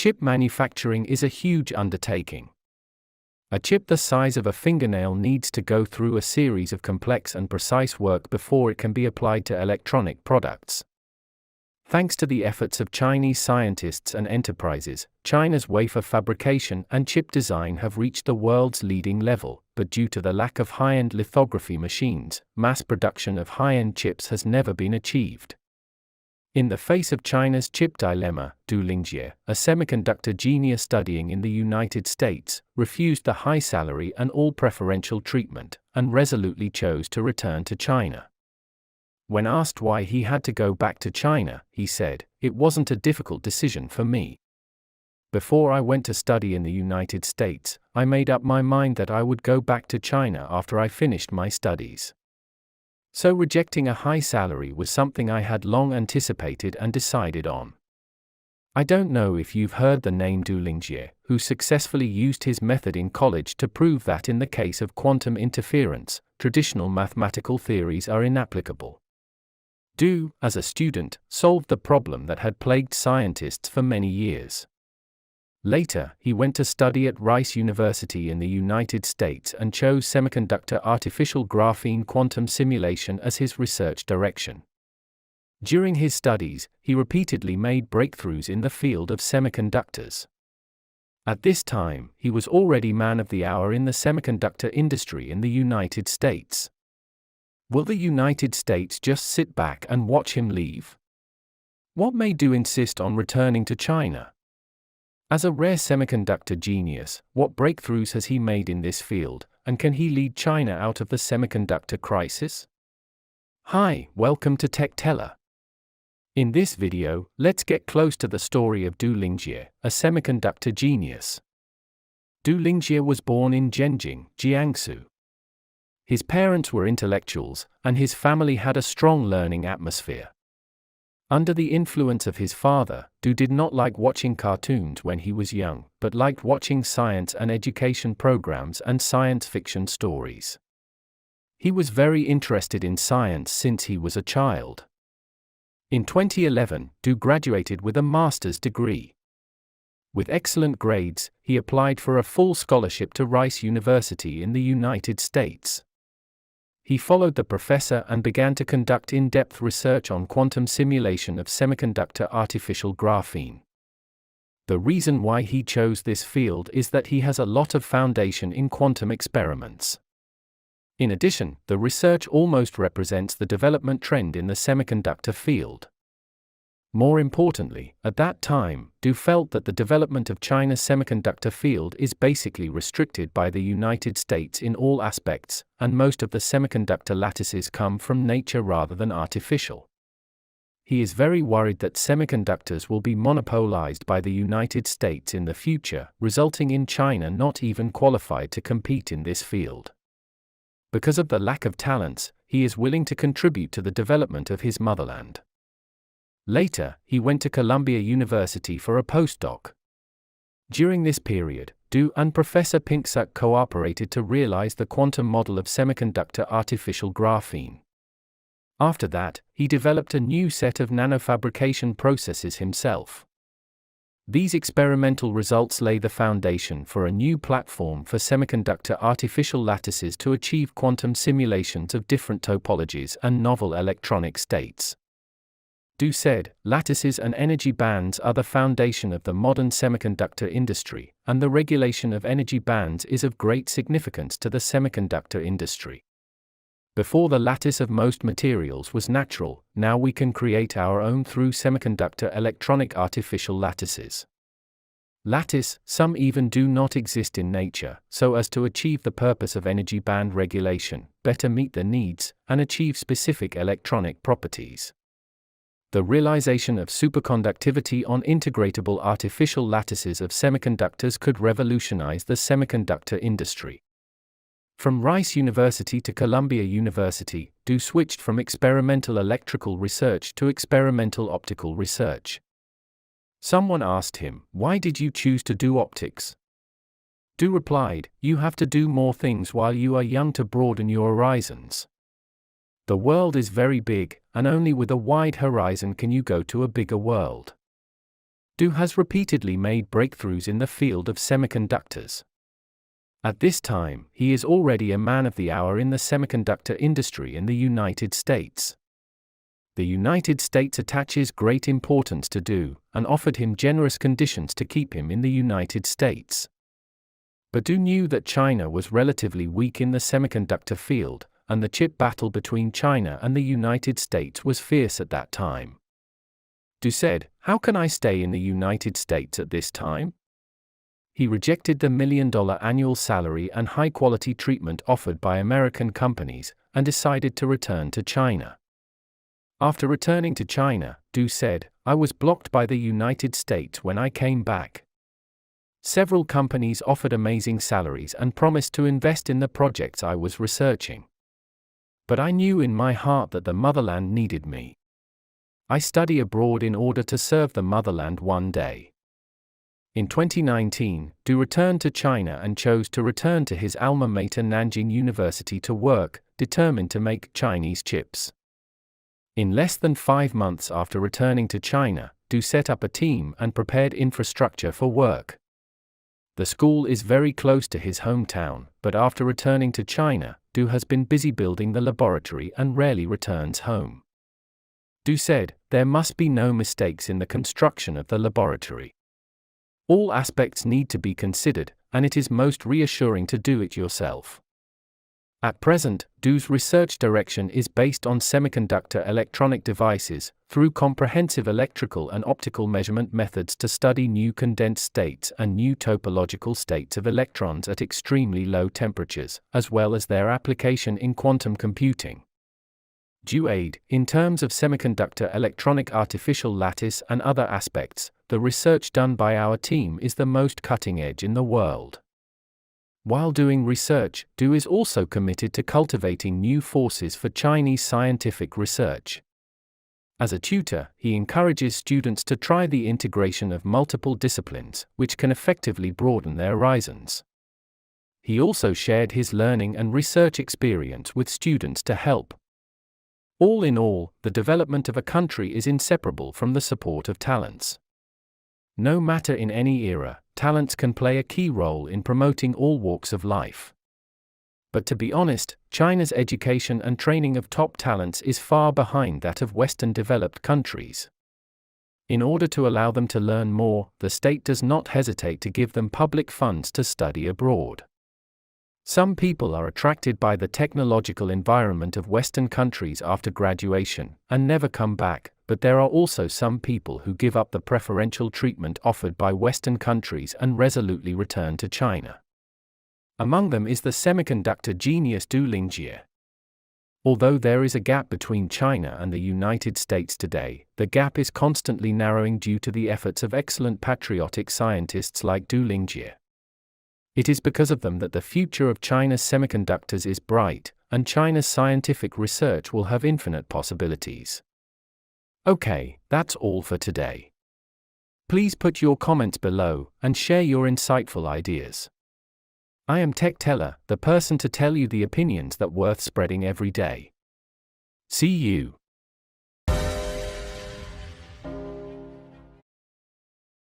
Chip manufacturing is a huge undertaking. A chip the size of a fingernail needs to go through a series of complex and precise work before it can be applied to electronic products. Thanks to the efforts of Chinese scientists and enterprises, China's wafer fabrication and chip design have reached the world's leading level, but due to the lack of high-end lithography machines, mass production of high-end chips has never been achieved. In the face of China's chip dilemma, Du Lingjie, a semiconductor genius studying in the United States, refused the high salary and all preferential treatment, and resolutely chose to return to China. When asked why he had to go back to China, he said, "It wasn't a difficult decision for me. Before I went to study in the United States, I made up my mind that I would go back to China after I finished my studies. So rejecting a high salary was something I had long anticipated and decided on." I don't know if you've heard the name Du Lingjie, who successfully used his method in college to prove that in the case of quantum interference, traditional mathematical theories are inapplicable. Du, as a student, solved the problem that had plagued scientists for many years. Later, he went to study at Rice University in the United States and chose semiconductor artificial graphene quantum simulation as his research direction. During his studies, he repeatedly made breakthroughs in the field of semiconductors. At this time, he was already man of the hour in the semiconductor industry in the United States. Will the United States just sit back and watch him leave? What made Du insist on returning to China? As a rare semiconductor genius, what breakthroughs has he made in this field, and can he lead China out of the semiconductor crisis? Hi, welcome to TechTeller. In this video, let's get close to the story of Du Lingjie, a semiconductor genius. Du Lingjie was born in Zhenjing, Jiangsu. His parents were intellectuals, and his family had a strong learning atmosphere. Under the influence of his father, Du did not like watching cartoons when he was young, but liked watching science and education programs and science fiction stories. He was very interested in science since he was a child. In 2011, Du graduated with a master's degree. With excellent grades, he applied for a full scholarship to Rice University in the United States. He followed the professor and began to conduct in-depth research on quantum simulation of semiconductor artificial graphene. The reason why he chose this field is that he has a lot of foundation in quantum experiments. In addition, the research almost represents the development trend in the semiconductor field. More importantly, at that time, Du felt that the development of China's semiconductor field is basically restricted by the United States in all aspects, and most of the semiconductor lattices come from nature rather than artificial. He is very worried that semiconductors will be monopolized by the United States in the future, resulting in China not even qualified to compete in this field. Because of the lack of talents, he is willing to contribute to the development of his motherland. Later, he went to Columbia University for a postdoc. During this period, Du and Professor Pinksuk cooperated to realize the quantum model of semiconductor artificial graphene. After that, he developed a new set of nanofabrication processes himself. These experimental results lay the foundation for a new platform for semiconductor artificial lattices to achieve quantum simulations of different topologies and novel electronic states. Du said, "Lattices and energy bands are the foundation of the modern semiconductor industry, and the regulation of energy bands is of great significance to the semiconductor industry. Before the lattice of most materials was natural, now we can create our own through semiconductor electronic artificial lattices. Lattice, some even do not exist in nature, so as to achieve the purpose of energy band regulation, better meet the needs, and achieve specific electronic properties. The realization of superconductivity on integratable artificial lattices of semiconductors could revolutionize the semiconductor industry." From Rice University to Columbia University, Du switched from experimental electrical research to experimental optical research. Someone asked him, "Why did you choose to do optics?" Du replied, "You have to do more things while you are young to broaden your horizons. The world is very big, and only with a wide horizon can you go to a bigger world. Du has repeatedly made breakthroughs in the field of semiconductors. At this time, he is already a man of the hour in the semiconductor industry in the United States. The United States attaches great importance to Du, and offered him generous conditions to keep him in the United States. But Du knew that China was relatively weak in the semiconductor field, and the chip battle between China and the United States was fierce at that time. Du said, "How can I stay in the United States at this time?" He rejected the $1 million annual salary and high-quality treatment offered by American companies, and decided to return to China. After returning to China, Du said, "I was blocked by the United States when I came back. Several companies offered amazing salaries and promised to invest in the projects I was researching. But I knew in my heart that the motherland needed me. I study abroad in order to serve the motherland one day." In 2019, Du returned to China and chose to return to his alma mater Nanjing University to work, determined to make Chinese chips. In less than 5 months after returning to China, Du set up a team and prepared infrastructure for work. The school is very close to his hometown, but after returning to China, Du has been busy building the laboratory and rarely returns home. Du said, "There must be no mistakes in the construction of the laboratory. All aspects need to be considered, and it is most reassuring to do it yourself." At present, Du's research direction is based on semiconductor electronic devices, through comprehensive electrical and optical measurement methods to study new condensed states and new topological states of electrons at extremely low temperatures, as well as their application in quantum computing. Du aid, in terms of semiconductor electronic artificial lattice and other aspects, the research done by our team is the most cutting edge in the world. While doing research, Du is also committed to cultivating new forces for Chinese scientific research. As a tutor, he encourages students to try the integration of multiple disciplines, which can effectively broaden their horizons. He also shared his learning and research experience with students to help. All in all, the development of a country is inseparable from the support of talents. No matter in any era, talents can play a key role in promoting all walks of life. But to be honest, China's education and training of top talents is far behind that of Western developed countries. In order to allow them to learn more, the state does not hesitate to give them public funds to study abroad. Some people are attracted by the technological environment of Western countries after graduation, and never come back, but there are also some people who give up the preferential treatment offered by Western countries and resolutely return to China. Among them is the semiconductor genius Du Lingjie. Although there is a gap between China and the United States today, the gap is constantly narrowing due to the efforts of excellent patriotic scientists like Du Lingjie. It is because of them that the future of China's semiconductors is bright, and China's scientific research will have infinite possibilities. Okay, that's all for today. Please put your comments below, and share your insightful ideas. I am Tech Teller, the person to tell you the opinions that worth spreading every day. See you.